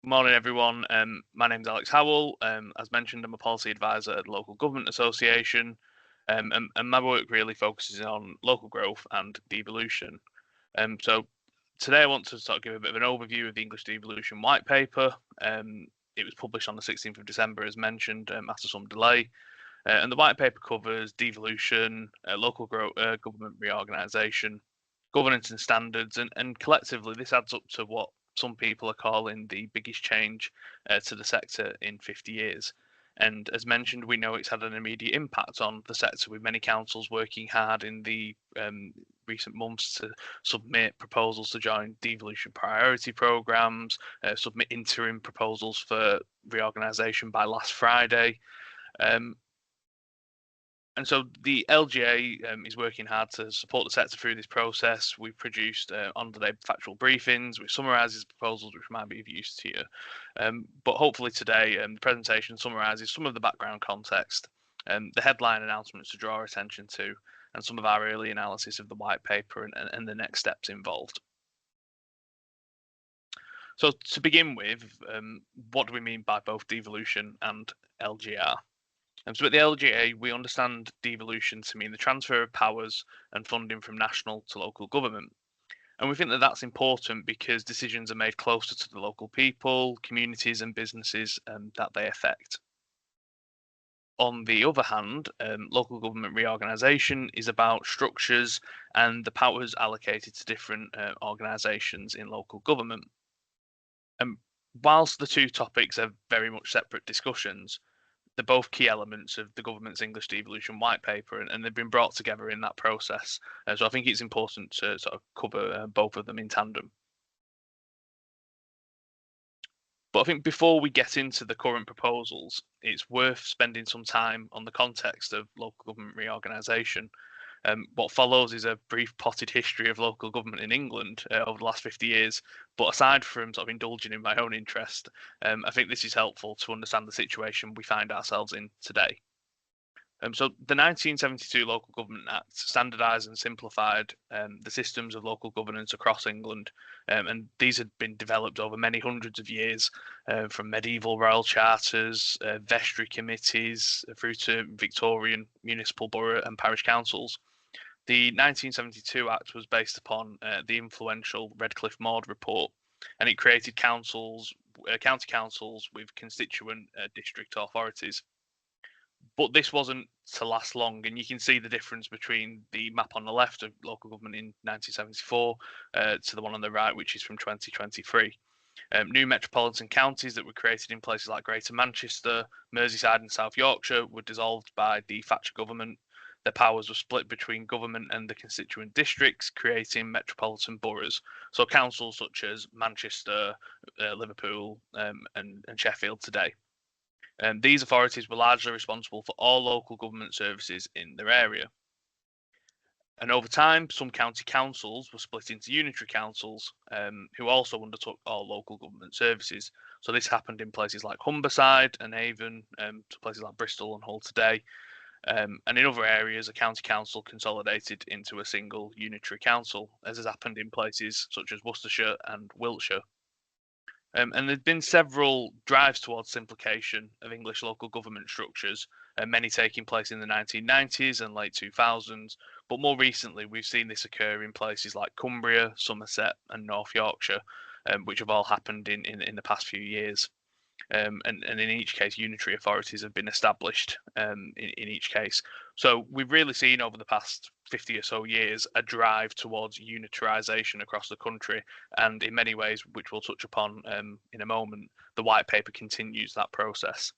Morning, everyone. My name's Alex Howell. As mentioned, I'm a policy advisor at the Local Government Association, and my work really focuses on local growth and devolution. So today I want to sort of give a bit of an overview of the English Devolution White Paper. It was published on the 16th of December, as mentioned, after some delay. And the white paper covers devolution, local government reorganisation, governance and standards, and collectively this adds up to what some people are calling the biggest change to the sector in 50 years. And as mentioned, we know it's had an immediate impact on the sector, with many councils working hard in the recent months to submit proposals to join devolution priority programmes, submit interim proposals for reorganisation by last Friday. And so the LGA is working hard to support the sector through this process. We've produced on-the-day factual briefings, which summarises proposals which might be of use to you. But hopefully today, the presentation summarises some of the background context, the headline announcements to draw attention to, and some of our early analysis of the white paper and the next steps involved. So to begin with, what do we mean by both devolution and LGR? So at the LGA, we understand devolution to mean the transfer of powers and funding from national to local government. And we think that that's important because decisions are made closer to the local people, communities and businesses that they affect. On the other hand, local government reorganisation is about structures and the powers allocated to different organisations in local government. And whilst the two topics are very much separate discussions, they're both key elements of the government's English Devolution White Paper, and they've been brought together in that process. So I think it's important to sort of cover both of them in tandem. But I think before we get into the current proposals, it's worth spending some time on the context of local government reorganisation. What follows is a brief potted history of local government in England over the last 50 years. But aside from sort of indulging in my own interest, I think this is helpful to understand the situation we find ourselves in today. So the 1972 Local Government Act standardised and simplified the systems of local governance across England, and these had been developed over many hundreds of years, from medieval royal charters, vestry committees, through to Victorian municipal borough and parish councils. The 1972 Act was based upon the influential Redcliffe Maud report, and it created councils, county councils with constituent district authorities. But this wasn't to last long, and you can see the difference between the map on the left of local government in 1974 to the one on the right, which is from 2023. New metropolitan counties that were created in places like Greater Manchester, Merseyside and South Yorkshire were dissolved by the Thatcher government. Their powers were split between government and the constituent districts, creating metropolitan boroughs. So councils such as Manchester, Liverpool and Sheffield today. These authorities were largely responsible for all local government services in their area. And over time, some county councils were split into unitary councils, who also undertook all local government services. So this happened in places like Humberside and Avon, to places like Bristol and Hull today. And in other areas, a county council consolidated into a single unitary council, as has happened in places such as Worcestershire and Wiltshire. And there have been several drives towards simplification of English local government structures, many taking place in the 1990s and late 2000s. But more recently, we've seen this occur in places like Cumbria, Somerset, and North Yorkshire, which have all happened in the past few years. And in each case, unitary authorities have been established in each case. So we've really seen over the past 50 or so years a drive towards unitarisation across the country, and in many ways, which we'll touch upon in a moment, the white paper continues that process.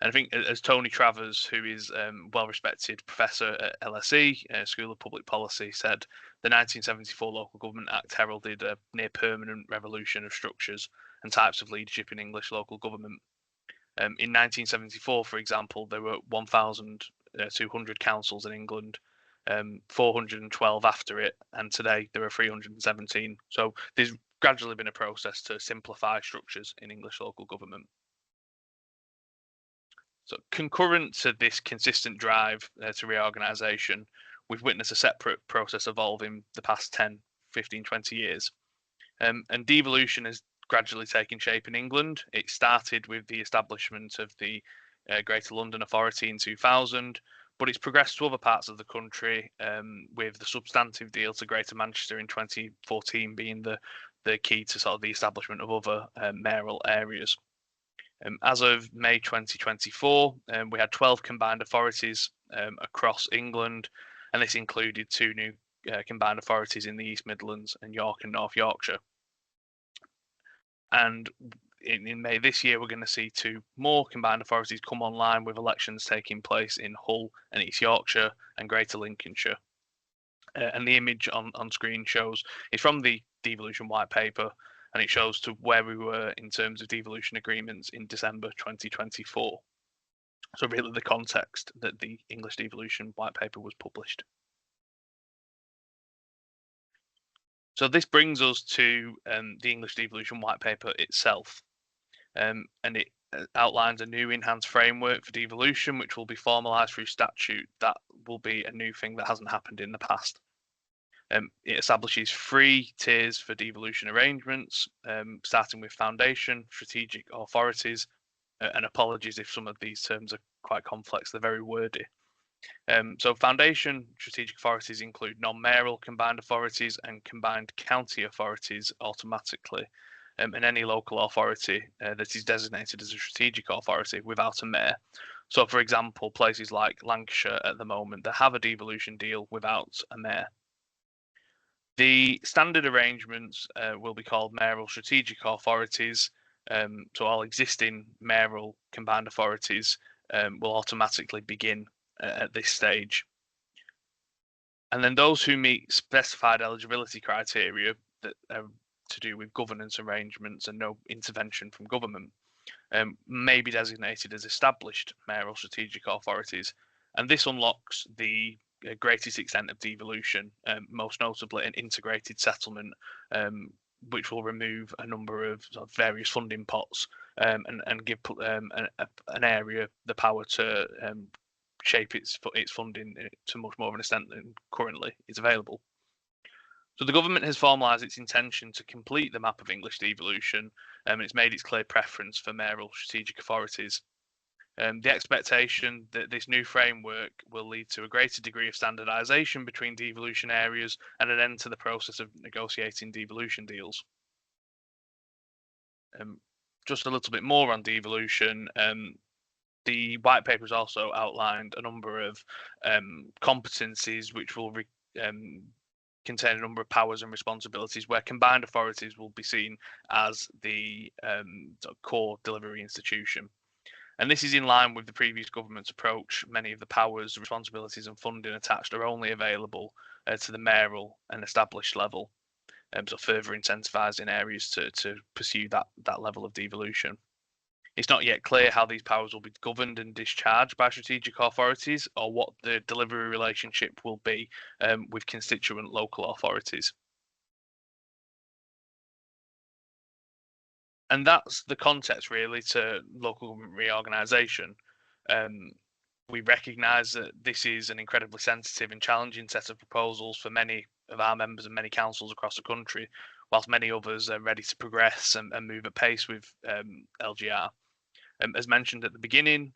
And I think, as Tony Travers, who is well-respected professor at LSE, School of Public Policy, said, the 1974 Local Government Act heralded a near-permanent revolution of structures and types of leadership in English local government. In 1974, for example, there were 1,200 councils in England, 412 after it, and today there are 317. So there's gradually been a process to simplify structures in English local government. So concurrent to this consistent drive to reorganisation, we've witnessed a separate process evolve in the past 10, 15, 20 years. And devolution has gradually taking shape in England. It started with the establishment of the Greater London Authority in 2000, but it's progressed to other parts of the country, with the substantive deal to Greater Manchester in 2014 being the key to sort of the establishment of other mayoral areas. As of May 2024, we had 12 combined authorities across England, and this included 2 new combined authorities in the East Midlands and York and North Yorkshire. And in May this year, we're going to see 2 more combined authorities come online, with elections taking place in Hull and East Yorkshire and Greater Lincolnshire. And the image on screen shows it's from the devolution white paper, and it shows to where we were in terms of devolution agreements in December 2024. So really the context that the English devolution white paper was published. So this brings us to the English devolution white paper itself, and it outlines a new enhanced framework for devolution, which will be formalised through statute. That will be a new thing that hasn't happened in the past. It establishes 3 tiers for devolution arrangements, starting with foundation, strategic authorities, and apologies if some of these terms are quite complex, they're very wordy. So foundation strategic authorities include non-mayoral combined authorities and combined county authorities automatically, and any local authority that is designated as a strategic authority without a mayor. So for example, places like Lancashire at the moment, they have a devolution deal without a mayor. The standard arrangements will be called mayoral strategic authorities. So all existing mayoral combined authorities will automatically begin at this stage. And then those who meet specified eligibility criteria that are to do with governance arrangements and no intervention from government may be designated as established mayoral strategic authorities. And this unlocks the greatest extent of devolution, most notably an integrated settlement, which will remove a number of, sort of various funding pots and give an area the power to shape its funding to much more of an extent than currently is available. So the government has formalised its intention to complete the map of English devolution, and it's made its clear preference for mayoral strategic authorities. The expectation that this new framework will lead to a greater degree of standardisation between devolution areas and an end to the process of negotiating devolution deals. Just a little bit more on devolution. The white paper has also outlined a number of competencies which will contain a number of powers and responsibilities, where combined authorities will be seen as the core delivery institution. And this is in line with the previous government's approach. Many of the powers, responsibilities and funding attached are only available to the mayoral and established level, so further incentivising areas to pursue that level of devolution. It's not yet clear how these powers will be governed and discharged by strategic authorities, or what the delivery relationship will be with constituent local authorities. And that's the context really to local government reorganisation. We recognise that this is an incredibly sensitive and challenging set of proposals for many of our members and many councils across the country, whilst many others are ready to progress and move at pace with LGR. As mentioned at the beginning,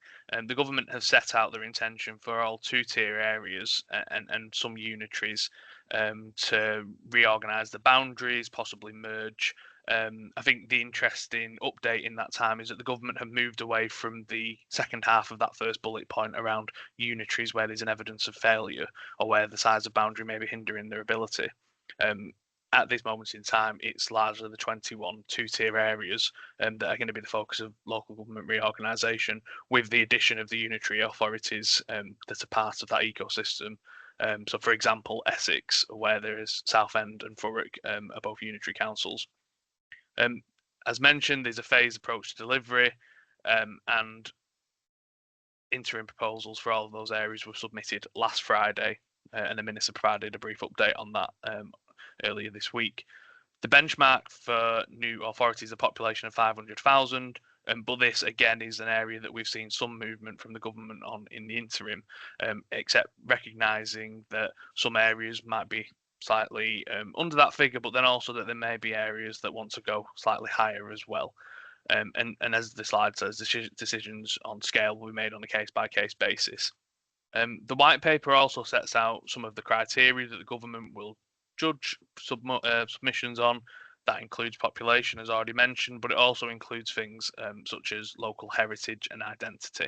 the government has set out their intention for all 2-tier areas and some unitaries to reorganise the boundaries, possibly merge. I think the interesting update in that time is that the government have moved away from the second half of that first bullet point around unitaries where there's an evidence of failure or where the size of boundary may be hindering their ability. At this moment in time, it's largely the 21 2-tier areas that are going to be the focus of local government reorganisation, with the addition of the unitary authorities that are part of that ecosystem. So, for example, Essex, where there is Southend and Thurrock, are both unitary councils. As mentioned, there's a phased approach to delivery, and interim proposals for all of those areas were submitted last Friday, and the Minister provided a brief update on that earlier this week. The benchmark for new authorities is a population of 500,000, but this again is an area that we've seen some movement from the government on in the interim, except recognising that some areas might be slightly under that figure, but then also that there may be areas that want to go slightly higher as well. And as the slide says, decisions on scale will be made on a case-by-case basis. The white paper also sets out some of the criteria that the government will judge submissions on. That includes population, as already mentioned, but it also includes things such as local heritage and identity.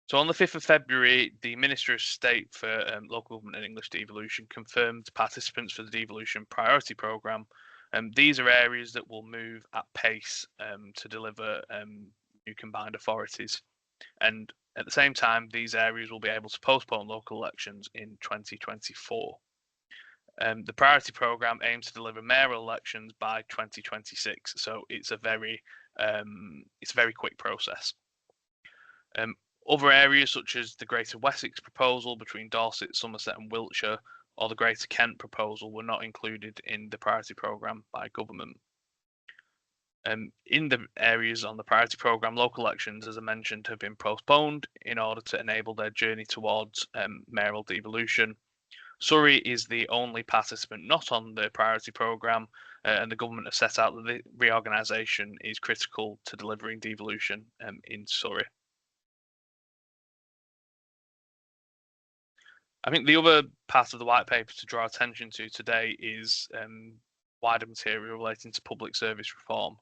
So on the 5th of February, the Minister of State for Local Government and English Devolution confirmed participants for the Devolution Priority Programme. These are areas that will move at pace to deliver new combined authorities. And at the same time, these areas will be able to postpone local elections in 2024. The priority programme aims to deliver mayoral elections by 2026, so it's a very quick process. Other areas such as the Greater Wessex proposal between Dorset, Somerset and Wiltshire, or the Greater Kent proposal were not included in the priority programme by government. In the areas on the priority programme, local elections, as I mentioned, have been postponed in order to enable their journey towards mayoral devolution. Surrey is the only participant not on the priority programme, and the government has set out that the reorganisation is critical to delivering devolution in Surrey. I think the other part of the white paper to draw attention to today is wider material relating to public service reform.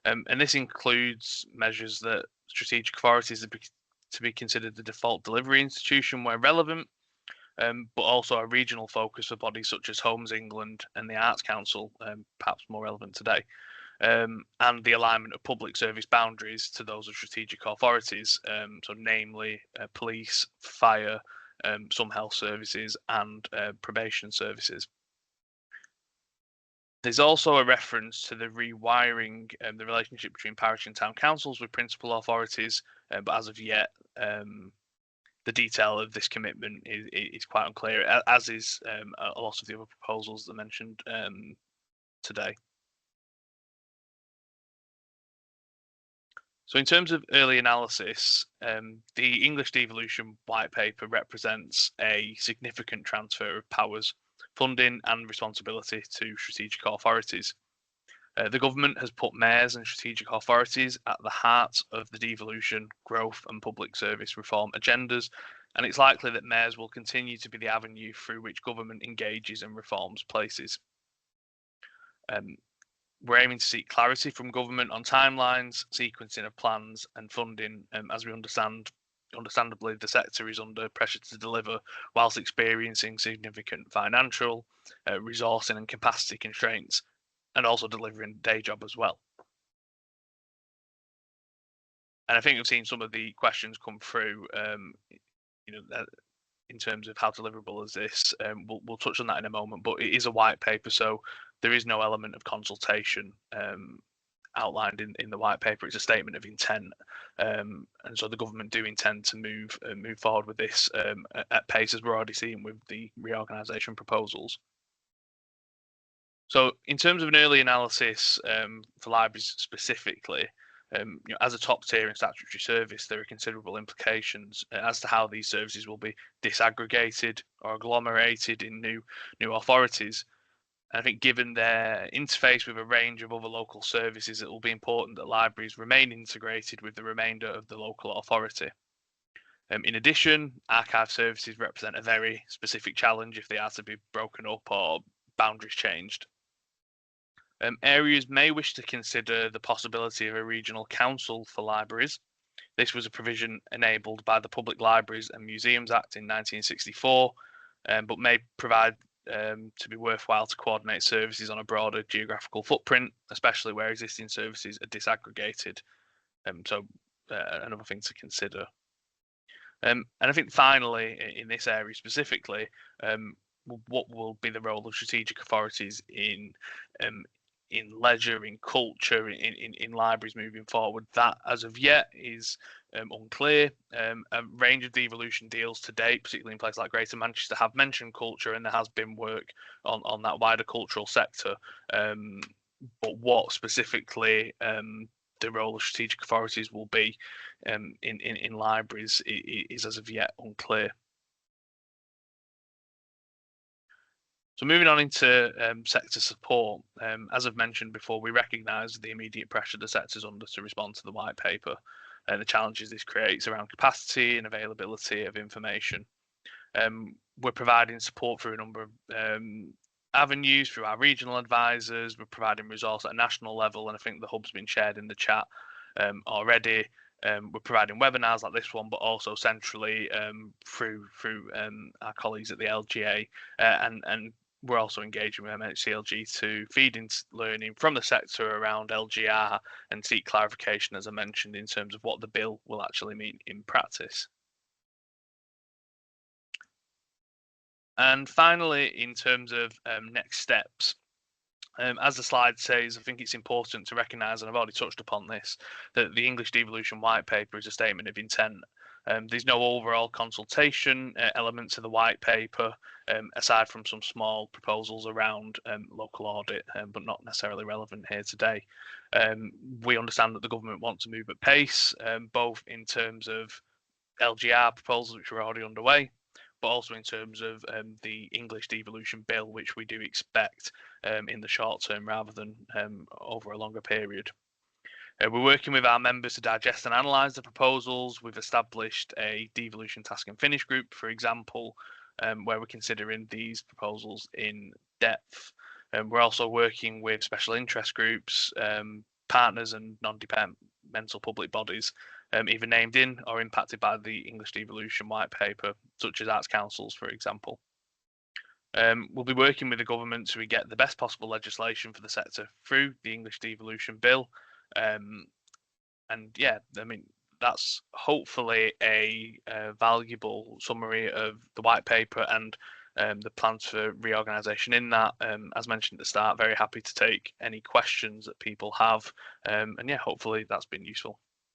And this includes measures that strategic authorities are to be considered the default delivery institution where relevant, but also a regional focus for bodies such as Homes England and the Arts Council, perhaps more relevant today, and the alignment of public service boundaries to those of strategic authorities, so namely police, fire, some health services and probation services. There's also a reference to the rewiring the relationship between parish and town councils with principal authorities, but as of yet, the detail of this commitment is quite unclear, as is a lot of the other proposals that I mentioned today. So in terms of early analysis, the English Devolution White Paper represents a significant transfer of powers, funding and responsibility to strategic authorities. The government has put mayors and strategic authorities at the heart of the devolution, growth and public service reform agendas, and it's likely that mayors will continue to be the avenue through which government engages and reforms places. We're aiming to seek clarity from government on timelines, sequencing of plans and funding, as we understandably the sector is under pressure to deliver whilst experiencing significant financial, resourcing and capacity constraints, and also delivering day job as well. And I think we've seen some of the questions come through, in terms of how deliverable is this. We'll touch on that in a moment, but it is a white paper, so there is no element of consultation outlined in the white paper. It's a statement of intent, and so the government do intend to move forward with this at pace, as we're already seeing with the reorganisation proposals. So in terms of an early analysis for libraries specifically, as a top tier and statutory service, there are considerable implications as to how these services will be disaggregated or agglomerated in new authorities. And I think given their interface with a range of other local services, it will be important that libraries remain integrated with the remainder of the local authority. In addition, archive services represent a very specific challenge if they are to be broken up or boundaries changed. Areas may wish to consider the possibility of a regional council for libraries. This was a provision enabled by the Public Libraries and Museums Act in 1964, but may provide to be worthwhile to coordinate services on a broader geographical footprint, especially where existing services are disaggregated. So another thing to consider. And I think finally, in this area specifically, what will be the role of strategic authorities in leisure, in culture, in libraries moving forward? That, as of yet, is unclear. A range of devolution deals to date, particularly in places like Greater Manchester, have mentioned culture, and there has been work on that wider cultural sector. But what specifically the role of strategic authorities will be in libraries is as of yet unclear. So moving on into sector support, as I've mentioned before, we recognise the immediate pressure the sector's under to respond to the white paper and the challenges this creates around capacity and availability of information. We're providing support through a number of avenues through our regional advisors. We're providing resource at a national level, and I think the hub's been shared in the chat already. We're providing webinars like this one, but also centrally through our colleagues at the LGA, and we're also engaging with MHCLG to feed into learning from the sector around LGR and seek clarification, as I mentioned, in terms of what the bill will actually mean in practice. And finally, in terms of next steps, as the slide says, I think it's important to recognise, and I've already touched upon this, that the English Devolution White Paper is a statement of intent. There's no overall consultation element to the white paper, aside from some small proposals around local audit, but not necessarily relevant here today. We understand that the government wants to move at pace, both in terms of LGR proposals, which are already underway, but also in terms of the English Devolution Bill, which we do expect in the short term rather than over a longer period. We're working with our members to digest and analyse the proposals. We've established a devolution task and finish group, for example, where we're considering these proposals in depth. We're also working with special interest groups, partners and non-departmental public bodies, either named in or impacted by the English Devolution White Paper, such as arts councils, for example. We'll be working with the government to get the best possible legislation for the sector through the English Devolution Bill. And yeah, I mean, that's hopefully a valuable summary of the white paper and the plans for reorganisation in that. As mentioned at the start, very happy to take any questions that people have. And yeah, hopefully that's been useful.